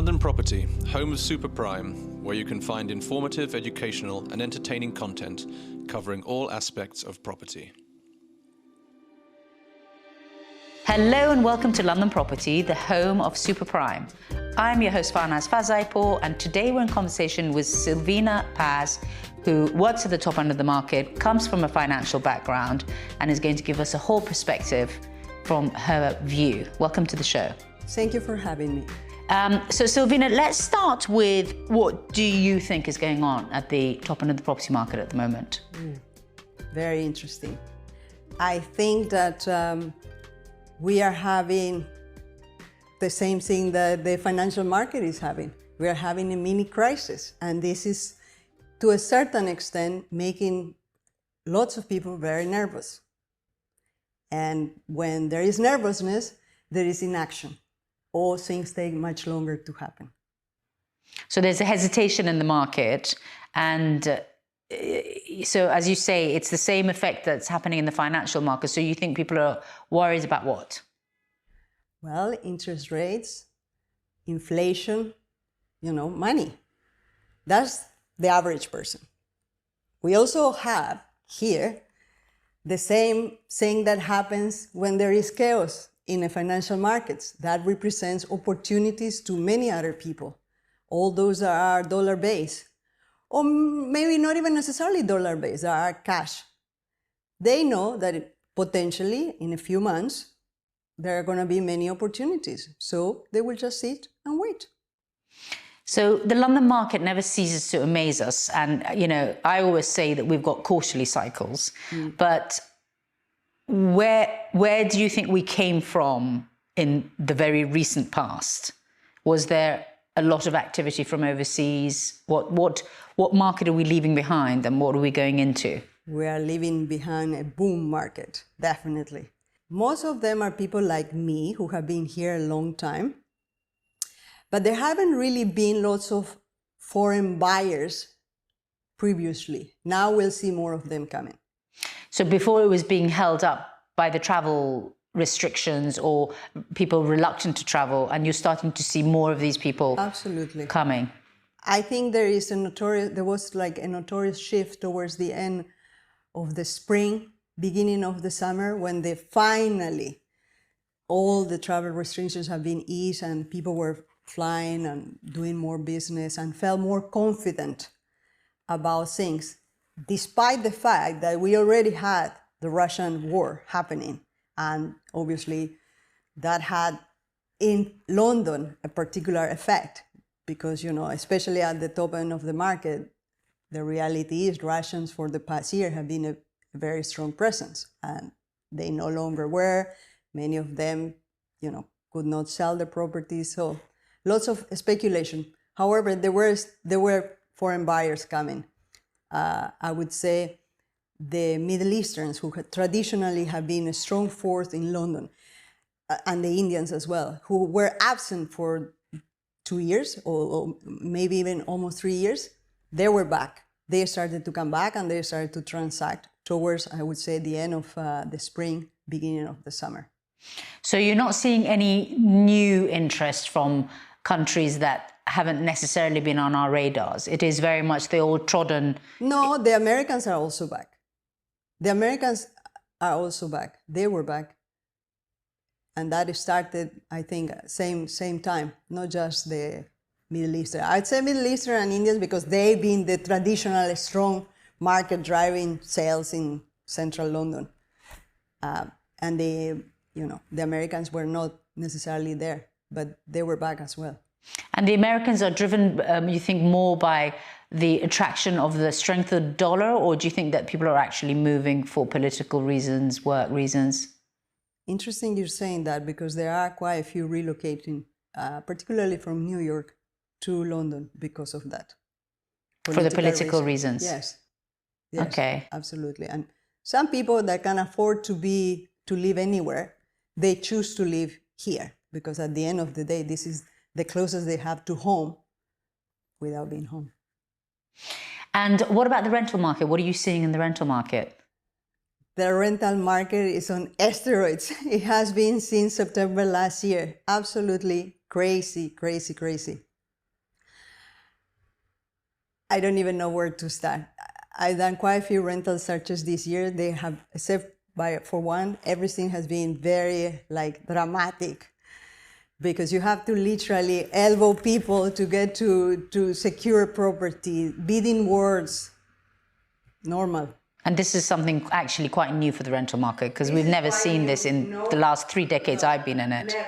London Property, home of Super Prime, where you can find informative, educational and entertaining content covering all aspects of property. Hello and welcome to London Property, the home of Super Prime. I'm your host Farnaz Fazaipour, and today we're in conversation with Silvina Paz, who works at the top end of the market, comes from a financial background, and is going to give us a whole perspective from her view. Welcome to the show. Thank you for having me. So Silvina, let's start with, what do you think is going on at the top end of the property market at the moment? Very interesting. I think that we are having the same thing that the financial market is having. We are having a mini crisis, and this is to a certain extent making lots of people very nervous. And when there is nervousness, there is inaction. All things take much longer to happen. So there's a hesitation in the market, and so as you say, it's the same effect that's happening in the financial market. So you think people are worried about what? Well, interest rates, inflation, money. That's the average person. We also have here the same thing that happens when there is chaos in the financial markets. That represents opportunities to many other people. All those are dollar-based, or maybe not even necessarily dollar-based, they are cash. They know that potentially in a few months, there are going to be many opportunities. So they will just sit and wait. So the London market never ceases to amaze us. And, I always say that we've got quarterly cycles, but where do you think we came from in the very recent past? Was there a lot of activity from overseas? What market are we leaving behind, and what are we going into? We are leaving behind a boom market, definitely. Most of them are people like me who have been here a long time, but there haven't really been lots of foreign buyers previously. Now we'll see more of them coming. So before it was being held up by the travel restrictions or people reluctant to travel, and you're starting to see more of these people absolutely coming. I think there was like a notorious shift towards the end of the spring, beginning of the summer, when they finally, all the travel restrictions have been eased and people were flying and doing more business and felt more confident about things, despite the fact that we already had the Russian war happening. And obviously that had in London a particular effect because, especially at the top end of the market, the reality is Russians for the past year have been a very strong presence, and they no longer were. Many of them, could not sell their properties. So lots of speculation. However, there were foreign buyers coming. I would say the Middle Easterns, who traditionally have been a strong force in London, and the Indians as well, who were absent for 2 years or maybe even almost 3 years, they were back. They started to come back and they started to transact towards, I would say, the end of the spring, beginning of the summer. So you're not seeing any new interest from countries that haven't necessarily been on our radars? It is very much the old trodden... No, the Americans are also back. The Americans are also back. They were back. And that started, I think, same time, not just the Middle Eastern. I'd say Middle Eastern and Indians because they've been the traditional strong market driving sales in central London. And the Americans were not necessarily there, but they were back as well. And the Americans are driven, you think, more by the attraction of the strength of the dollar, or do you think that people are actually moving for political reasons, work reasons? Interesting you're saying that, because there are quite a few relocating, particularly from New York to London because of that. For the political reasons? Yes. Okay. Absolutely. And some people that can afford to live anywhere, they choose to live here, because at the end of the day, this is the closest they have to home without being home. And what about the rental market? What are you seeing in the rental market? The rental market is on steroids. It has been since September last year. Absolutely crazy, crazy, crazy. I don't even know where to start. I've done quite a few rental searches this year. They have, except for one, everything has been very like dramatic, because you have to literally elbow people to get to secure property, bidding wars, normal. And this is something actually quite new for the rental market, because we've never seen this in the last 3 decades I've been in it. Never.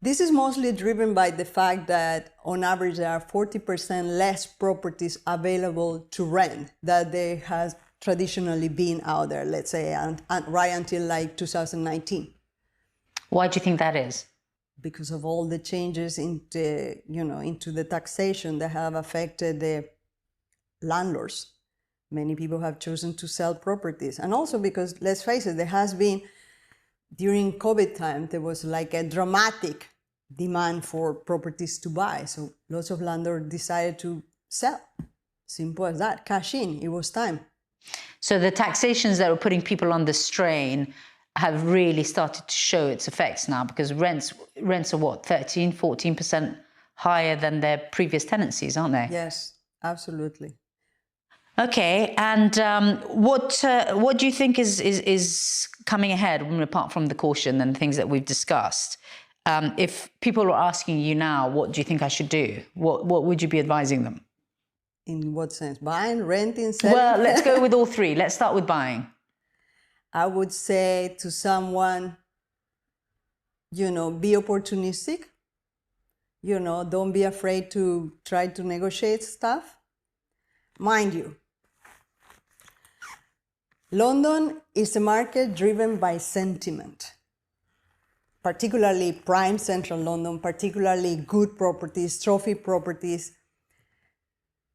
This is mostly driven by the fact that on average there are 40% less properties available to rent than there has traditionally been out there, let's say, and right until like 2019. Why do you think that is? Because of all the changes into the taxation that have affected the landlords. Many people have chosen to sell properties. And also because, let's face it, there has been, during COVID time, there was like a dramatic demand for properties to buy. So lots of landlords decided to sell. Simple as that. Cash in. It was time. So the taxations that were putting people on the strain have really started to show its effects now, because rents are what, 13, 14% higher than their previous tenancies, aren't they? Yes, absolutely. Okay, and what do you think is coming ahead, apart from the caution and things that we've discussed? If people are asking you now, what do you think I should do? What would you be advising them? In what sense? Buying, renting, selling? Well, let's go with all three. Let's start with buying. I would say to someone, be opportunistic. Don't be afraid to try to negotiate stuff. Mind you, London is a market driven by sentiment, particularly prime central London, particularly good properties, trophy properties.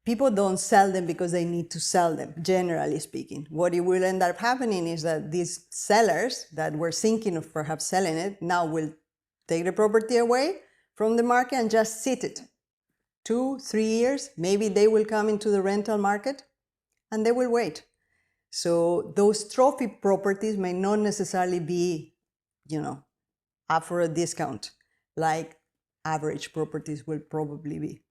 People don't sell them because they need to sell them, generally speaking. What it will end up happening is that these sellers that were thinking of perhaps selling it now will take the property away from the market and just sit it. 2-3 years, maybe they will come into the rental market and they will wait. So those trophy properties may not necessarily be, up for a discount like average properties will probably be.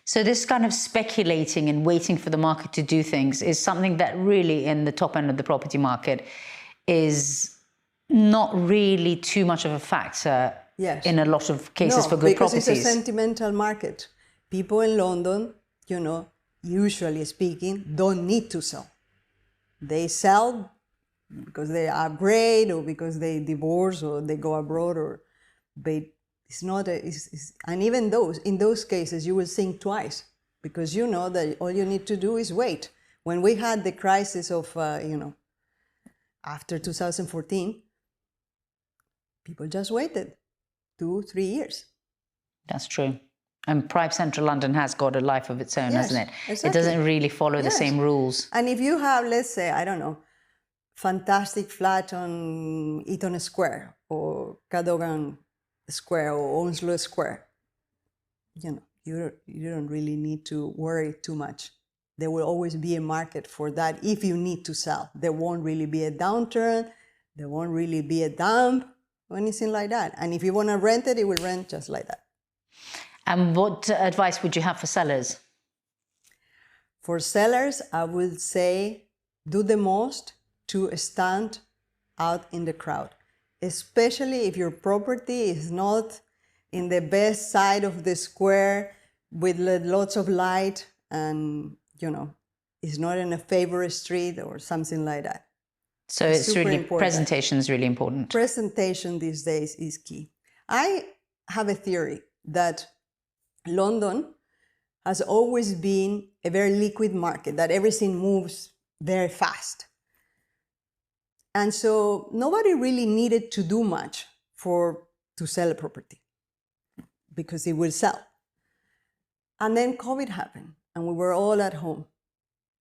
So this kind of speculating and waiting for the market to do things is something that really in the top end of the property market is not really too much of a factor. Yes. In a lot of cases for good properties. Because it's a sentimental market. People in London, usually speaking, don't need to sell. They sell because they upgrade or because they divorce or they go abroad, but it's not and even in those cases you will think twice, because you know that all you need to do is wait. When we had the crisis of after 2014, people just waited 2-3 years. That's true. And prime central London has got a life of its own, yes, hasn't it? Exactly. It doesn't really follow the same rules. And if you have, let's say, I don't know, fantastic flat on Eaton Square or Cadogan Square or Onslow Square, you don't really need to worry too much. There will always be a market for that if you need to sell. There won't really be a downturn. There won't really be a dump or anything like that. And if you want to rent it, it will rent just like that. And what advice would you have for sellers? For sellers, I would say do the most to stand out in the crowd, especially if your property is not in the best side of the square with lots of light and, it's not in a favorite street or something like that. So it's really, presentation is really important. Presentation these days is key. I have a theory that London has always been a very liquid market, that everything moves very fast. And so nobody really needed to do much to sell a property because it will sell. And then COVID happened and we were all at home.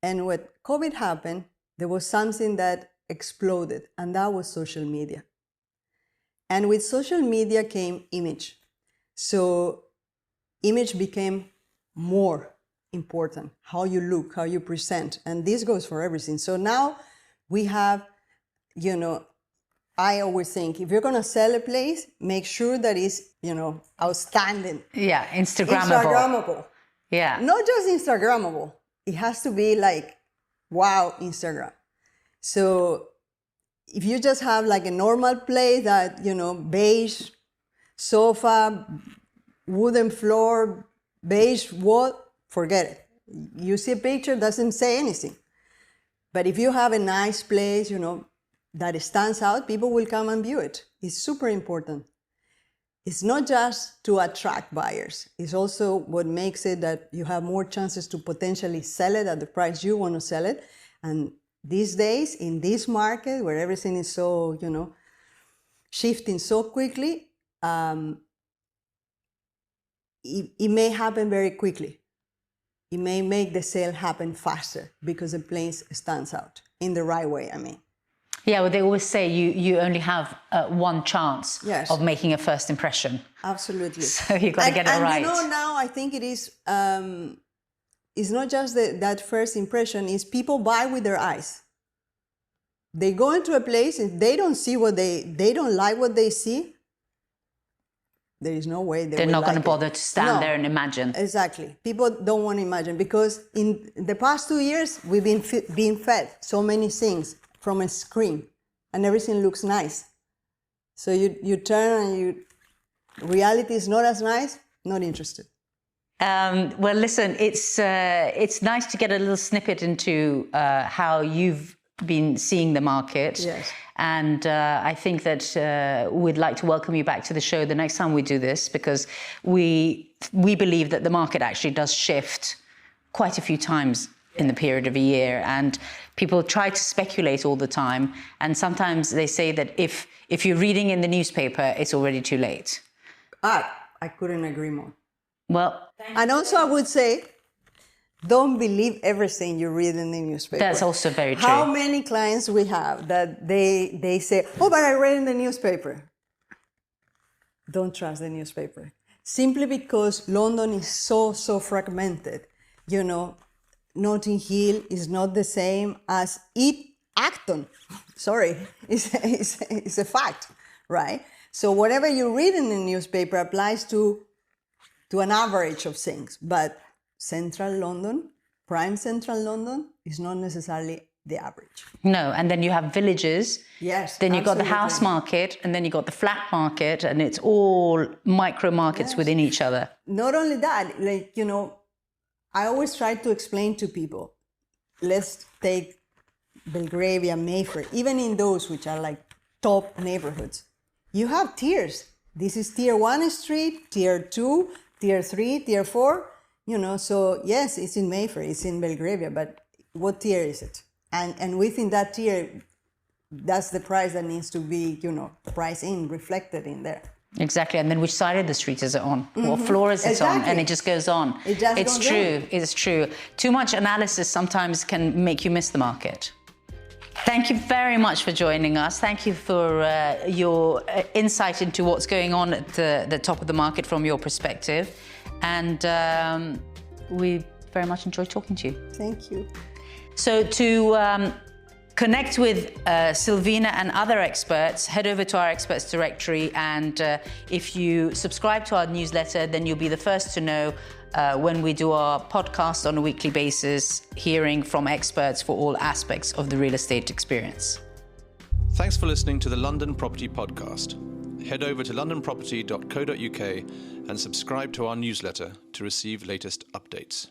And when COVID happened, there was something that exploded, and that was social media. And with social media came image. So image became more important, how you look, how you present. And this goes for everything. So now we have, I always think if you're going to sell a place, make sure that it's, outstanding. Yeah, Instagrammable. Yeah. Not just Instagrammable. It has to be like, wow, Instagram. So if you just have like a normal place that, beige sofa, wooden floor, beige wall, forget it. You see a picture, doesn't say anything. But if you have a nice place, that stands out, people will come and view it. It's super important. It's not just to attract buyers. It's also what makes it that you have more chances to potentially sell it at the price you want to sell it. And these days, in this market where everything is so, shifting so quickly, it may happen very quickly. It may make the sale happen faster because the place stands out in the right way, I mean. Yeah, well, they always say you only have one chance Yes. of making a first impression. Absolutely. So you've got to get it right. Now I think it is, it's not just that first impression, it's people buy with their eyes. They go into a place and they don't see they don't like what they see. There is no way they're not going to bother to stand there and imagine. Exactly. People don't want to imagine because in the past 2 years, we've been being fed so many things from a screen and everything looks nice. So you turn and reality is not as nice, not interested. Well, listen, it's nice to get a little snippet into how you've been seeing the market. Yes. And I think that we'd like to welcome you back to the show the next time we do this, because we believe that the market actually does shift quite a few times in the period of a year, and people try to speculate all the time, and sometimes they say that if you're reading in the newspaper, it's already too late. I couldn't agree more. Well, and also I would say, don't believe everything you read in the newspaper. That's also very true. How many clients we have that they say, oh, but I read in the newspaper. Don't trust the newspaper. Simply because London is so fragmented. Notting Hill is not the same as Acton. Sorry, it's a fact, right? So whatever you read in the newspaper applies to an average of things. But Central London, prime Central London, is not necessarily the average. No, and then you have villages. Yes. Then you've got the house market, and then you've got the flat market, and it's all micro markets within each other. Not only that, I always try to explain to people, let's take Belgravia, Mayfair, even in those which are like top neighborhoods, you have tiers. This is tier 1 street, tier 2, tier 3, tier 4, so yes, it's in Mayfair, it's in Belgravia, but what tier is it? And within that tier, that's the price that needs to be, priced in, reflected in there. Exactly, and then which side of the street is it on? Mm-hmm. What floor is it on? And it just goes on. It's true. It's true. Too much analysis sometimes can make you miss the market. Thank you very much for joining us. Thank you for your insight into what's going on at the top of the market from your perspective. And we very much enjoyed talking to you. Thank you. So to connect with Silvina and other experts, head over to our experts directory, and if you subscribe to our newsletter, then you'll be the first to know when we do our podcast on a weekly basis, hearing from experts for all aspects of the real estate experience. Thanks for listening to the London Property Podcast. Head over to londonproperty.co.uk and subscribe to our newsletter to receive latest updates.